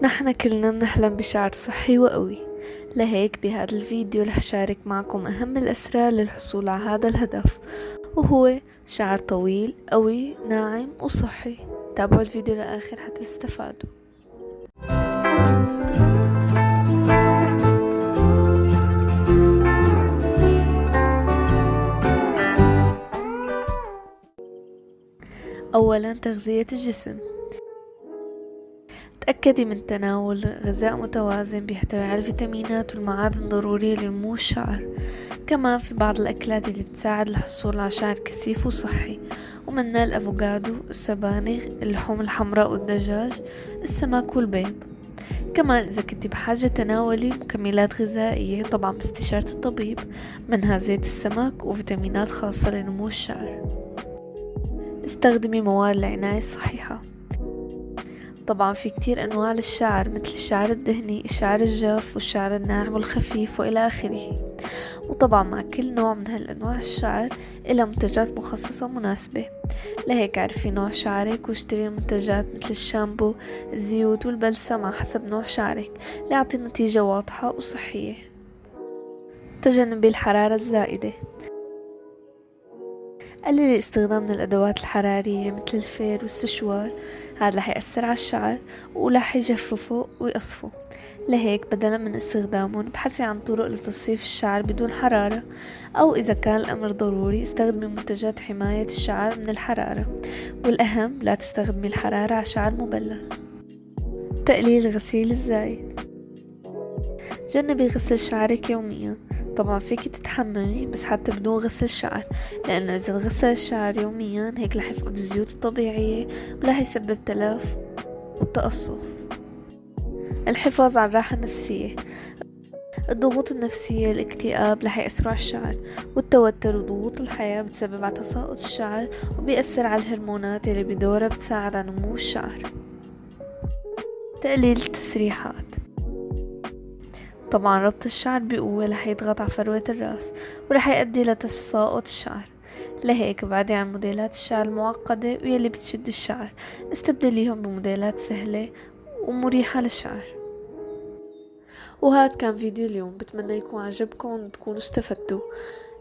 نحن كلنا بنحلم بشعر صحي وقوي. لهيك بهذا الفيديو رح شارك معكم أهم الأسرار للحصول على هذا الهدف، وهو شعر طويل قوي ناعم وصحي. تابعوا الفيديو للآخر حتى تستفادوا. أولا، تغذية الجسم. تأكدي من تناول غذاء متوازن بيحتوي على الفيتامينات والمعادن الضرورية لنمو الشعر. كمان في بعض الأكلات اللي بتساعد الحصول على شعر كثيف وصحي، ومنها الأفوكادو، السبانخ، اللحوم الحمراء والدجاج، السمك والبيض. كمان إذا كنتي بحاجة تناولي مكملات غذائية، طبعا باستشارة الطبيب، منها زيت السمك وفيتامينات خاصة لنمو الشعر. استخدمي مواد العناية الصحيحة. طبعا في كتير أنواع للشعر، مثل الشعر الدهني، الشعر الجاف، والشعر الناعم والخفيف وإلى آخره. وطبعا مع كل نوع من هالأنواع الشعر إلها منتجات مخصصة مناسبة. لهيك عرفي نوع شعرك واشتري المنتجات مثل الشامبو، الزيوت والبلسم على حسب نوع شعرك ليعطي نتيجة واضحة وصحية. تجنبي الحرارة الزائدة. قللي الاستخدام من الأدوات الحرارية مثل الفير والسشوار، هذا رح يأثر على الشعر ورح يجففه ويقصفه. لهيك بدلا من استخدامهم ابحثي عن طرق لتصفيف الشعر بدون حرارة، أو إذا كان الأمر ضروري استخدمي منتجات حماية الشعر من الحرارة. والأهم لا تستخدمي الحرارة على شعر مبلل. تقليل الغسيل الزايد. جنبي غسل شعرك يوميا. طبعا فيك تتحممي بس حتى بدون غسل شعر، لأنه إذا غسل الشعر يوميا هيك رح يفقد الزيوت الطبيعية ورح يسبب تلف والتقصف. الحفاظ على الراحة النفسية. الضغوط النفسية، الاكتئاب رح يأثروا على الشعر، والتوتر وضغوط الحياة بتسبب على تساقط الشعر وبيأثر على الهرمونات اللي بدورها بتساعد على نمو الشعر. تقليل التسريحات. طبعا ربط الشعر بقوة رح يضغط على فروة الرأس ورح يؤدي لتساقط الشعر. لهيك بعدي عن موديلات الشعر المعقدة ويلي بتشد الشعر، استبدليهم بموديلات سهلة ومريحة للشعر. وهذا كان فيديو اليوم، بتمنى يكون عجبكم وتكونوا استفدتوا.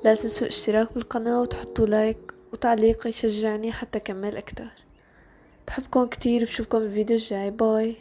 لا تنسوا الاشتراك بالقناة وتحطوا لايك وتعليق يشجعني حتى أكمل أكتر. بحبكم كتير، بشوفكم بالفيديو الجاي. باي.